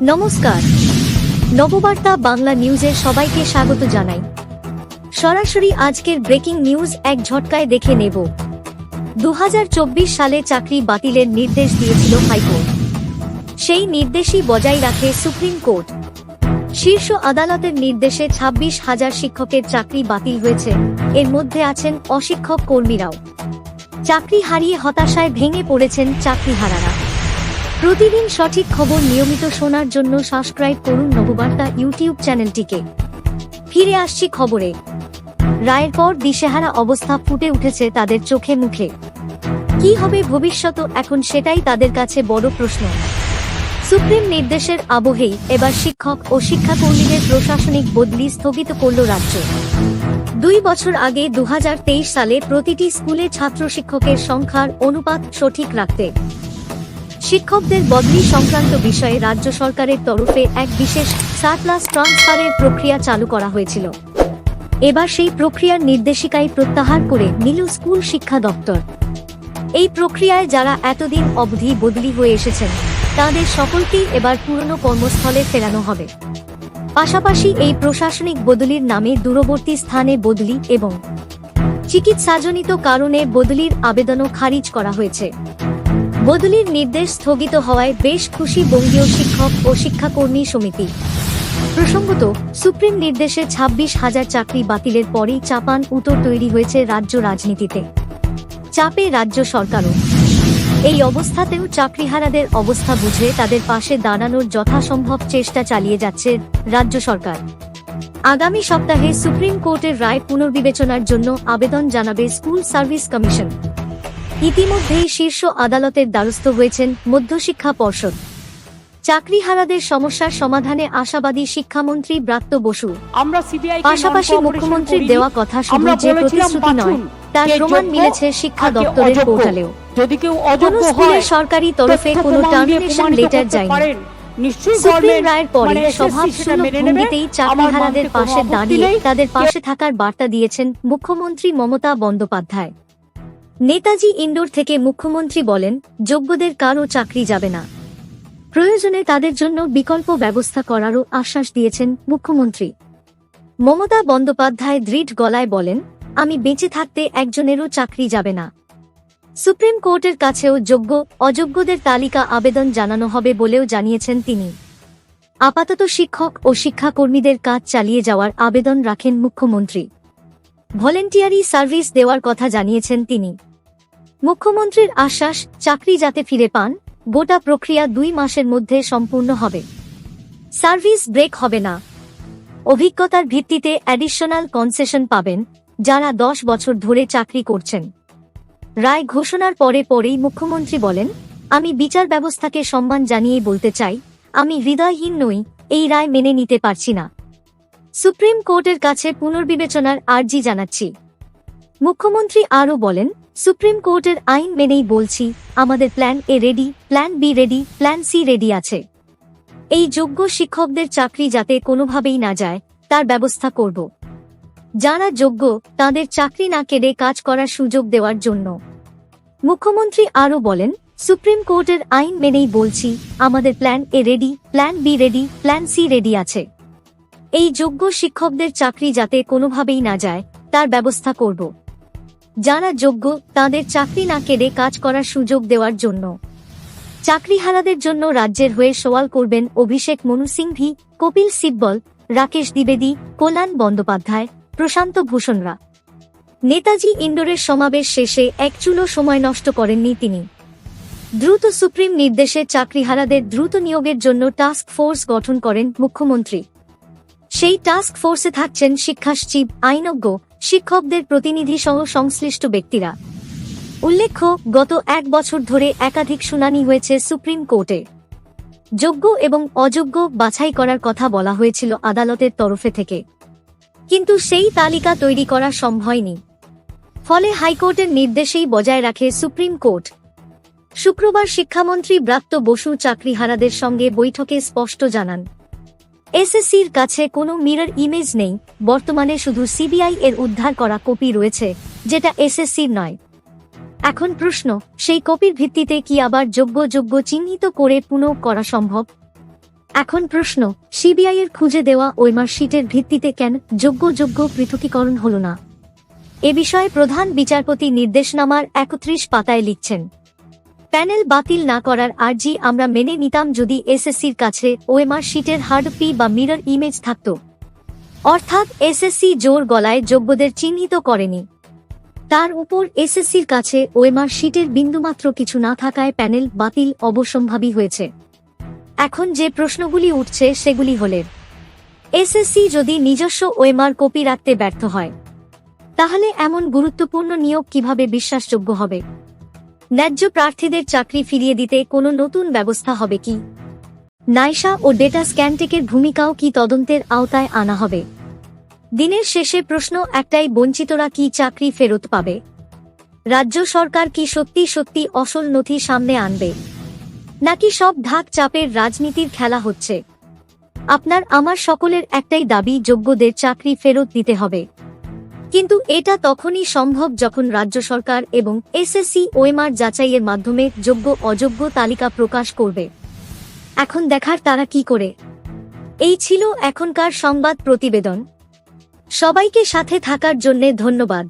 নমস্কার, নববার্তা বাংলা নিউজে সবাইকে স্বাগত জানাই। সরাসরি আজকের ব্রেকিং নিউজ এক ঝটকায় দেখে নেব। 2024 সালে চাকরি বাতিলের নির্দেশ দিয়েছিল হাইকোর্ট। সেই নির্দেশই বজায় রাখে সুপ্রিম কোর্ট। শীর্ষ আদালতের নির্দেশে 26,000 শিক্ষকের চাকরি বাতিল হয়েছে। এর মধ্যে আছেন অশিক্ষক কর্মীরাও। চাকরি হারিয়ে হতাশায় ভেঙে পড়েছেন চাকরিহারারা। প্রতিদিন সঠিক খবর নিয়মিত শোনার জন্য সাবস্ক্রাইব করুন নববার্তা ইউটিউব চ্যানেলটিকে। ফিরে আসছি খবরে। রায়ের পর দিশেহারা অবস্থা ফুটে উঠেছে তাদের চোখে মুখে। কি হবে ভবিষ্যৎ, এখন সেটাই তাদের কাছে বড় প্রশ্ন। সুপ্রিম নির্দেশের আবহেই এবার শিক্ষক ও শিক্ষাকর্মীদের প্রশাসনিক বদলি স্থগিত করল রাজ্য। 2 বছর আগে 2023 সালে প্রতিটি স্কুলে ছাত্র শিক্ষকের সংখ্যার অনুপাত সঠিক রাখতে শিক্ষকদের বদলি সংক্রান্ত বিষয়ে রাজ্য সরকারের তরফে এক বিশেষ সারপ্লাস ট্রান্সফারের প্রক্রিয়া চালু করা হয়েছিল। এবার সেই প্রক্রিয়ার নির্দেশিকাই প্রত্যাহার করে নিল স্কুল শিক্ষা দপ্তর। এই প্রক্রিয়ায় যারা এতদিন অবধি বদলি হয়ে এসেছেন তাদের সকলকেই এবার পুরনো কর্মস্থলে ফেরানো হবে। পাশাপাশি এই প্রশাসনিক বদলির নামে দূরবর্তী স্থানে বদলি এবং চিকিৎসাজনিত কারণে বদলির আবেদনও খারিজ করা হয়েছে। বদলির নির্দেশ স্থগিত হওয়ায় বেশ খুশি বঙ্গীয় শিক্ষক ও শিক্ষাকর্মী সমিতি। প্রসঙ্গত, সুপ্রিম নির্দেশে 26,000 চাকরি বাতিলের পরেই চাপান উত্তর তৈরি হয়েছে রাজ্য রাজনীতিতে। চাপে রাজ্য সরকারও। এই অবস্থাতেও চাকরিহারাদের অবস্থা বুঝে তাদের পাশে দাঁড়ানোর যথাসম্ভব চেষ্টা চালিয়ে যাচ্ছে রাজ্য সরকার। আগামী সপ্তাহে সুপ্রিম কোর্টের রায় পুনর্বিবেচনার জন্য আবেদন জানাবে স্কুল সার্ভিস কমিশন। ইতিমধ্যেই শীর্ষ আদালতের দ্বারস্থ হয়েছেন মধ্যশিক্ষা পর্ষদ। চাকরিহারাদের সমস্যার সমাধানে আশাবাদী শিক্ষামন্ত্রী ব্রাত্য বসু। পাশাপাশি মুখ্যমন্ত্রীর দেওয়া কথা শুধু যে প্রতিশ্রুতি নয়, তার প্রমাণ মিলেছে শিক্ষা দপ্তরের পোর্টালেও। কোনো স্কুলের সরকারি তরফে কোনো টার্মিনেশন লেটার যায়নি। সুপ্রিম রায়ের পরে স্বভাবসুলভ ভঙ্গিতেই চাকরিহারাদের পাশে দাঁড়িয়ে তাদের পাশে থাকার বার্তা দিয়েছেন মুখ্যমন্ত্রী মমতা বন্দ্যোপাধ্যায়। নেতাজি ইন্ডোর থেকে মুখ্যমন্ত্রী বলেন, যোগ্যদের কারও চাকরি যাবে না। প্রয়োজনে তাদের জন্য বিকল্প ব্যবস্থা করারও আশ্বাস দিয়েছেন মুখ্যমন্ত্রী। মমতা বন্দ্যোপাধ্যায় দৃঢ় গলায় বলেন, আমি বেঁচে থাকতে একজনেরও চাকরি যাবে না। সুপ্রিম কোর্টের কাছেও যোগ্য অযোগ্যদের তালিকা আবেদন জানানো হবে বলেও জানিয়েছেন তিনি। আপাতত শিক্ষক ও শিক্ষাকর্মীদের কাজ চালিয়ে যাওয়ার আবেদন রাখেন মুখ্যমন্ত্রী। ভলেন্টিয়ারি সার্ভিস দেওয়ার কথা জানিয়েছেন তিনি। মুখ্যমন্ত্রীর আশ্বাস, চাকরি যাতে ফিরে পান, গোটা প্রক্রিয়া 2 মাসের মধ্যে সম্পূর্ণ হবে। সার্ভিস ব্রেক হবে না। অভিজ্ঞতার ভিত্তিতে অ্যাডিশনাল কনসেশন পাবেন যারা 10 বছর ধরে চাকরি করছেন। রায় ঘোষণার পরেই মুখ্যমন্ত্রী বলেন, আমি বিচার ব্যবস্থাকে সম্মান জানিয়েই বলতে চাই, আমি হৃদয়হীন নই, এই রায় মেনে নিতে পারছি না। সুপ্রিম কোর্টের কাছে পুনর্বিবেচনার আর্জি জানাচ্ছি। মুখ্যমন্ত্রী আরও বলেন, সুপ্রিম কোর্টের আইন মেনেই বলছি, আমাদের plan A ready, plan B ready, plan C ready আছে। এই যোগ্য শিক্ষকদের চাকরি যাতে কোনোভাবেই না যায় তার ব্যবস্থা করব। যারা যোগ্য তাদের চাকরি না কেড়ে কাজ করার সুযোগ দেওয়ার জন্য। মুখ্যমন্ত্রী আরও বলেন, সুপ্রিম কোর্টের আইন মেনেই বলছি, আমাদের plan A ready, plan B ready, plan C ready আছে। এই যোগ্য শিক্ষকদের চাকরি যাতে কোনোভাবেই না যায় তার ব্যবস্থা করব। যারা যোগ্য তাদের চাকরি না কেড়ে কাজ করার সুযোগ দেওয়ার জন্য। চাকরিহারাদের জন্য রাজ্যের হয়ে সওয়াল করবেন অভিষেক মনু সিংভি, কপিল সিব্বল, রাকেশ দ্বিবেদী, কল্যাণ বন্দ্যোপাধ্যায়, প্রশান্ত ভূষণরা। নেতাজি ইন্ডোরের সমাবেশ শেষে এক চুলো সময় নষ্ট করেননি তিনি। দ্রুত সুপ্রিম নির্দেশে চাকরিহারাদের দ্রুত নিয়োগের জন্য টাস্ক ফোর্স গঠন করেন মুখ্যমন্ত্রী। সেই টাস্ক ফোর্সে থাকছেন শিক্ষাসচিব, আইনজ্ঞ, শিক্ষকদের প্রতিনিধি সহ সংশ্লিষ্ট ব্যক্তিরা। উল্লেখ্য, গত 1 বছর ধরে একাধিক শুনানি হয়েছে সুপ্রিম কোর্টে। যোগ্য এবং অযোগ্য বাছাই করার কথা বলা হয়েছিল আদালতের তরফে থেকে, কিন্তু সেই তালিকা তৈরি করা সম্ভব হয়নি। ফলে হাইকোর্টের নির্দেশেই বজায় রাখে সুপ্রিম কোর্ট। শুক্রবার শিক্ষামন্ত্রী ব্রাত্য বসু চাকরিহারাদের সঙ্গে বৈঠকে স্পষ্ট জানান, এসএসসির কাছে কোনো মিরর ইমেজ নেই, বর্তমানে শুধু সিবিআই এর উদ্ধার করা কপি রয়েছে, যেটা এসএসসির নয়। এখন প্রশ্ন, সেই কপির ভিত্তিতে কি আবার যোগ্য চিহ্নিত করে পুনঃ করা সম্ভব? এখন প্রশ্ন, সিবিআই এর খুঁজে দেওয়া ওই মার্কশিটের ভিত্তিতে কেন যোগ্য পৃথকীকরণ হল না? এ বিষয়ে প্রধান বিচারপতি নির্দেশনামার ৩১ পাতায় লিখছেন, প্যানেল বাতিল না করার আর্জি আমরা মেনে নিতাম যদি এসএসসির কাছে ওএমআর শিটের হার্ড কপি বা মিরর ইমেজ থাকত। অর্থাৎ এসএসসি জোর গলায় যোগ্যদের চিহ্নিত করেনি। তার উপর এসএসসির কাছে ওএমআর শিটের বিন্দুমাত্র কিছু না থাকায় প্যানেল বাতিল অবশ্যম্ভাবী হয়েছে। এখন যে প্রশ্নগুলি উঠছে সেগুলি হলে, এসএসসি যদি নিজস্ব ওএমআর কপি রাখতে ব্যর্থ হয়, তাহলে এমন গুরুত্বপূর্ণ নিয়োগ কিভাবে বিশ্বাসযোগ্য হবে? ন্যায্য প্রার্থীদের চাকরি ফিরিয়ে দিতে কোনো নতুন ব্যবস্থা হবে কি? নাইসা ও ডেটা স্ক্যানটেকের ভূমিকাও কি তদন্তের আওতায় আনা হবে? দিনের শেষে প্রশ্ন একটাই, বঞ্চিতরা কি চাকরি ফেরত পাবে? রাজ্য সরকার কি সত্যি আসল নথি সামনে আনবে, নাকি সব ঢাক চাপের রাজনীতির খেলা হচ্ছে? আপনার আমার সকলের একটাই দাবি, যোগ্যদের চাকরি ফেরত দিতে হবে। কিন্তু এটা তখনই সম্ভব যখন রাজ্য সরকার এবং এসএসসি ওএমআর যাচাইয়ের মাধ্যমে যোগ্য অযোগ্য তালিকা প্রকাশ করবে। এখন দেখার তারা কি করে। এই ছিল এখনকার সংবাদ প্রতিবেদন। সবাইকে সাথে থাকার জন্য ধন্যবাদ।